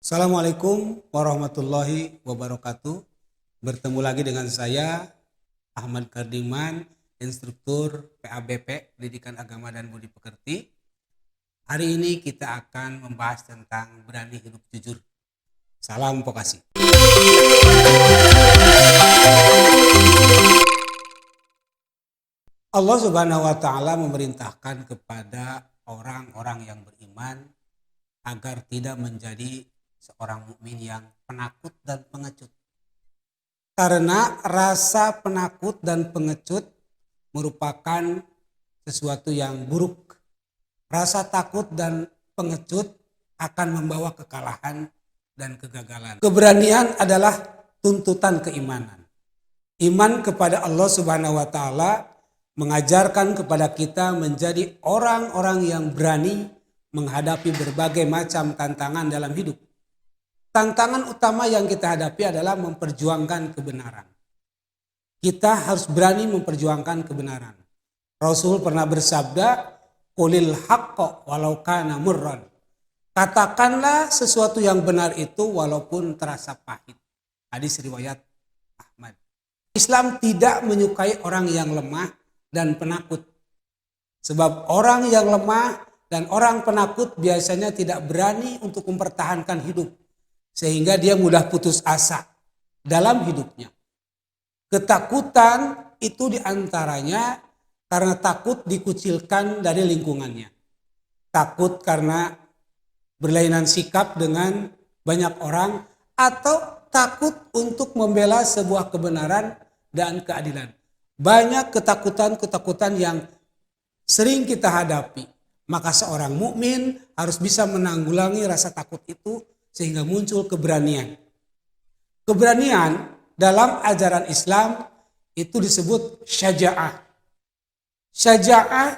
Assalamualaikum warahmatullahi wabarakatuh. Bertemu lagi dengan saya Ahmad Kardiman, instruktur PABP Pendidikan Agama dan Budi Pekerti. Hari ini kita akan membahas tentang berani hidup jujur. Salam vokasi. Allah Subhanahu wa taala memerintahkan kepada orang-orang yang beriman agar tidak menjadi seorang mukmin yang penakut dan pengecut. Karena rasa penakut dan pengecut merupakan sesuatu yang buruk. Rasa takut dan pengecut akan membawa kekalahan dan kegagalan. Keberanian adalah tuntutan keimanan. Iman kepada Allah Subhanahu wa taala mengajarkan kepada kita menjadi orang-orang yang berani menghadapi berbagai macam tantangan dalam hidup. Tantangan utama yang kita hadapi adalah memperjuangkan kebenaran. Kita harus berani memperjuangkan kebenaran. Rasul pernah bersabda, "Qulil haqqo walau kana murran." Katakanlah sesuatu yang benar itu walaupun terasa pahit. Hadis riwayat Ahmad. Islam tidak menyukai orang yang lemah dan penakut. Sebab orang yang lemah dan orang penakut biasanya tidak berani untuk mempertahankan hidup. Sehingga dia mudah putus asa dalam hidupnya. Ketakutan itu diantaranya karena takut dikucilkan dari lingkungannya. Takut karena berlainan sikap dengan banyak orang atau takut untuk membela sebuah kebenaran dan keadilan. Banyak ketakutan-ketakutan yang sering kita hadapi. Maka seorang mukmin harus bisa menanggulangi rasa takut itu sehingga muncul keberanian. Keberanian dalam ajaran Islam itu disebut syaja'ah. Syaja'ah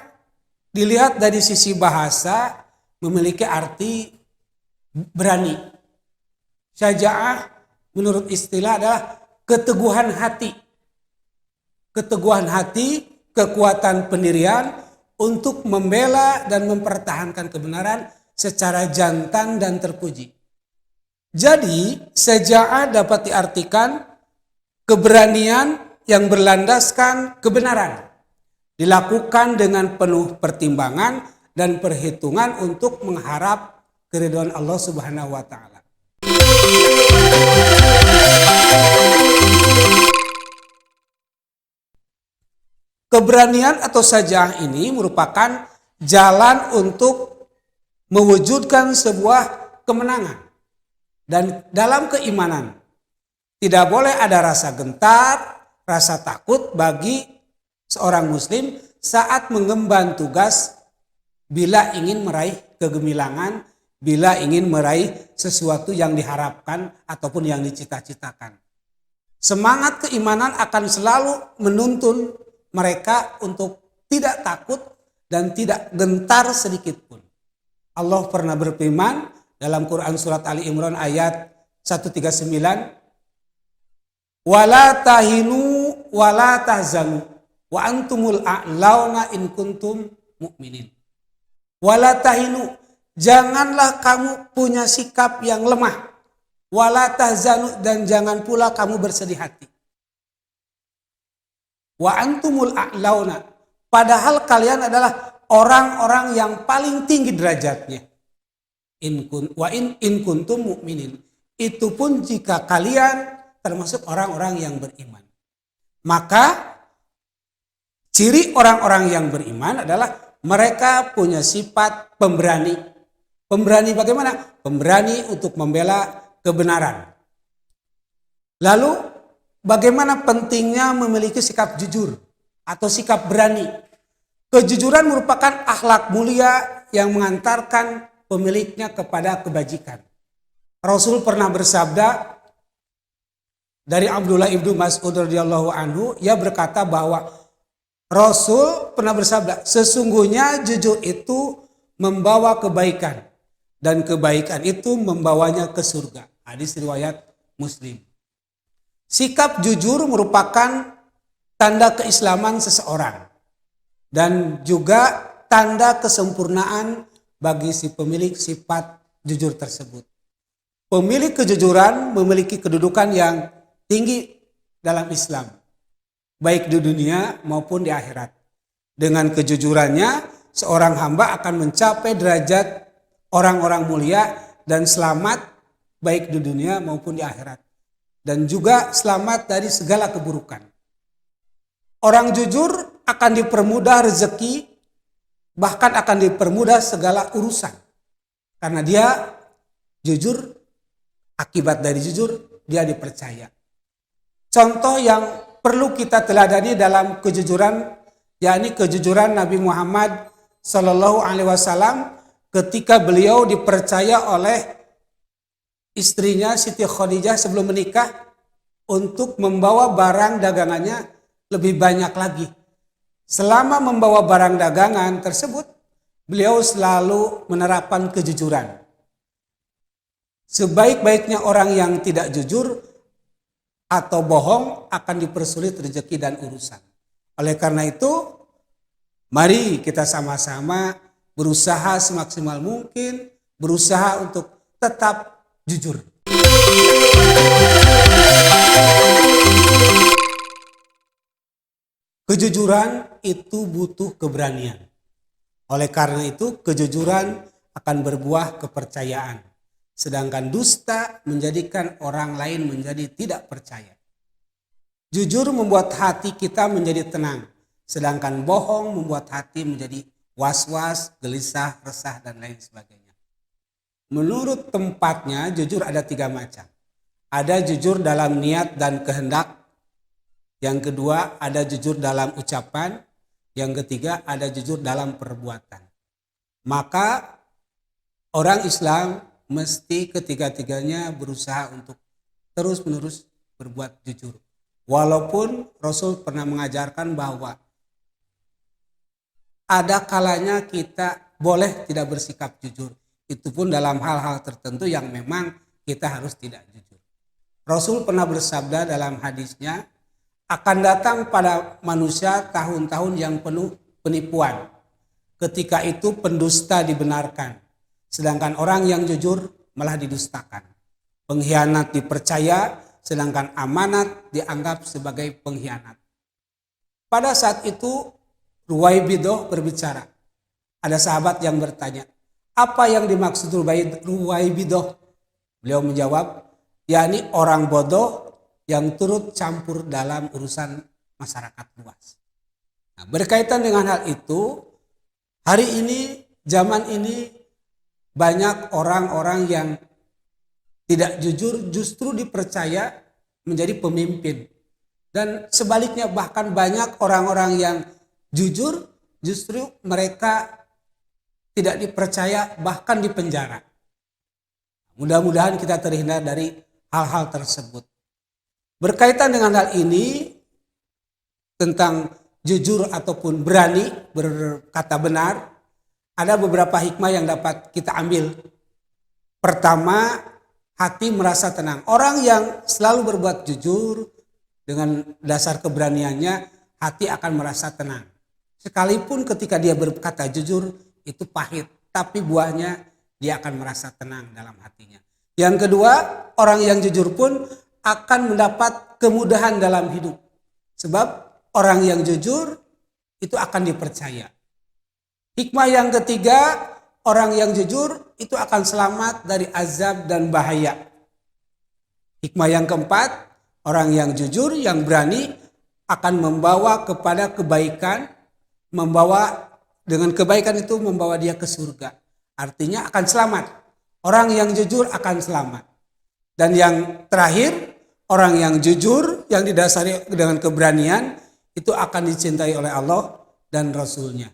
dilihat dari sisi bahasa memiliki arti berani. Syaja'ah menurut istilah adalah keteguhan hati. Keteguhan hati, kekuatan pendirian untuk membela dan mempertahankan kebenaran secara jantan dan terpuji. Jadi, syaja'ah dapat diartikan keberanian yang berlandaskan kebenaran. Dilakukan dengan penuh pertimbangan dan perhitungan untuk mengharap keridhaan Allah Subhanahu wa taala. Keberanian atau syaja'ah ini merupakan jalan untuk mewujudkan sebuah kemenangan. Dan dalam keimanan tidak boleh ada rasa gentar, rasa takut bagi seorang muslim saat mengemban tugas bila ingin meraih kegemilangan, bila ingin meraih sesuatu yang diharapkan ataupun yang dicita-citakan. Semangat keimanan akan selalu menuntun mereka untuk tidak takut dan tidak gentar sedikit pun. Allah pernah berfirman dalam Quran surat Ali Imran ayat 139, "Wala tahinu wala tahzanu wa antumul a'launa in kuntum mu'minin." Wala tahinu, janganlah kamu punya sikap yang lemah. Wala tahzanu, dan jangan pula kamu bersedih hati. Wa antumul a'launa, padahal kalian adalah orang-orang yang paling tinggi derajatnya. In kuntum mu'minin, itu pun jika kalian termasuk orang-orang yang beriman. Maka ciri orang-orang yang beriman adalah mereka punya sifat pemberani. Pemberani bagaimana? Pemberani untuk membela kebenaran. Lalu bagaimana pentingnya memiliki sikap jujur atau sikap berani? Kejujuran merupakan akhlak mulia yang mengantarkan pemiliknya kepada kebajikan. Rasul pernah bersabda dari Abdullah ibnu Mas'ud radhiyallahu anhu, ia berkata bahwa Rasul pernah bersabda, sesungguhnya jujur itu membawa kebaikan dan kebaikan itu membawanya ke surga. Hadis riwayat Muslim. Sikap jujur merupakan tanda keislaman seseorang dan juga tanda kesempurnaan bagi si pemilik sifat jujur tersebut. Pemilik kejujuran memiliki kedudukan yang tinggi dalam Islam, baik di dunia maupun di akhirat. Dengan kejujurannya, seorang hamba akan mencapai derajat orang-orang mulia dan selamat baik di dunia maupun di akhirat. Dan juga selamat dari segala keburukan. Orang jujur akan dipermudah rezeki, bahkan akan dipermudah segala urusan. Karena dia jujur, akibat dari jujur dia dipercaya. Contoh yang perlu kita teladani dalam kejujuran, yakni kejujuran Nabi Muhammad Sallallahu Alaihi Wasallam ketika beliau dipercaya oleh istrinya Siti Khadijah sebelum menikah untuk membawa barang dagangannya lebih banyak lagi. Selama membawa barang dagangan tersebut, beliau selalu menerapkan kejujuran. Sebaik-baiknya orang yang tidak jujur atau bohong akan dipersulit rezeki dan urusan. Oleh karena itu, mari kita sama-sama berusaha semaksimal mungkin, berusaha untuk tetap jujur. Kejujuran itu butuh keberanian. Oleh karena itu, kejujuran akan berbuah kepercayaan. Sedangkan dusta menjadikan orang lain menjadi tidak percaya. Jujur membuat hati kita menjadi tenang. Sedangkan bohong membuat hati menjadi was-was, gelisah, resah, dan lain sebagainya. Menurut tempatnya, jujur ada 3 macam. Ada jujur dalam niat dan kehendak. Yang kedua, ada jujur dalam ucapan. Yang ketiga, ada jujur dalam perbuatan. Maka orang Islam mesti ketiga-tiganya berusaha untuk terus-menerus berbuat jujur. Walaupun Rasul pernah mengajarkan bahwa ada kalanya kita boleh tidak bersikap jujur. Itu pun dalam hal-hal tertentu yang memang kita harus tidak jujur. Rasul pernah bersabda dalam hadisnya, akan datang pada manusia tahun-tahun yang penuh penipuan. Ketika itu pendusta dibenarkan. Sedangkan orang yang jujur malah didustakan. Pengkhianat dipercaya, sedangkan amanat dianggap sebagai pengkhianat. Pada saat itu Ruwaibidah berbicara. Ada sahabat yang bertanya, apa yang dimaksud Ruwaibidah? Beliau menjawab, yakni orang bodoh yang turut campur dalam urusan masyarakat luas. Nah, berkaitan dengan hal itu, hari ini, zaman ini, banyak orang-orang yang tidak jujur justru dipercaya menjadi pemimpin. Dan sebaliknya bahkan banyak orang-orang yang jujur justru mereka tidak dipercaya bahkan dipenjara. Mudah-mudahan kita terhindar dari hal-hal tersebut. Berkaitan dengan hal ini tentang jujur ataupun berani berkata benar, ada beberapa hikmah yang dapat kita ambil. Pertama, hati merasa tenang. Orang yang selalu berbuat jujur dengan dasar keberaniannya, hati akan merasa tenang. Sekalipun ketika dia berkata jujur itu pahit, tapi buahnya dia akan merasa tenang dalam hatinya. Yang kedua, orang yang jujur pun akan mendapat kemudahan dalam hidup. Sebab orang yang jujur itu akan dipercaya. Hikmah yang ketiga, orang yang jujur itu akan selamat dari azab dan bahaya. Hikmah yang keempat, orang yang jujur, yang berani akan membawa kepada kebaikan, dengan kebaikan itu membawa dia ke surga. Artinya akan selamat. Orang yang jujur akan selamat. Dan yang terakhir, orang yang jujur, yang didasari dengan keberanian, itu akan dicintai oleh Allah dan Rasul-Nya.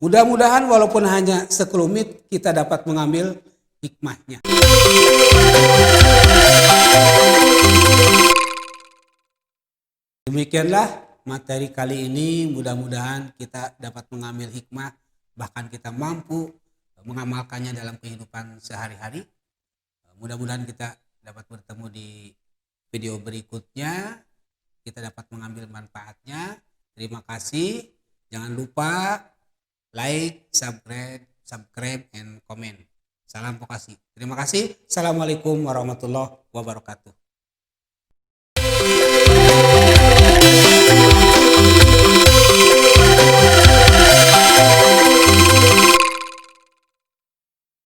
Mudah-mudahan walaupun hanya sekelumit kita dapat mengambil hikmahnya. Demikianlah materi kali ini, mudah-mudahan kita dapat mengambil hikmah, bahkan kita mampu mengamalkannya dalam kehidupan sehari-hari. Mudah-mudahan kita dapat bertemu di video berikutnya, kita dapat mengambil manfaatnya. Terima kasih. Jangan lupa like, subscribe, and comment. Salam vokasi. Terima kasih. Assalamualaikum warahmatullahi wabarakatuh.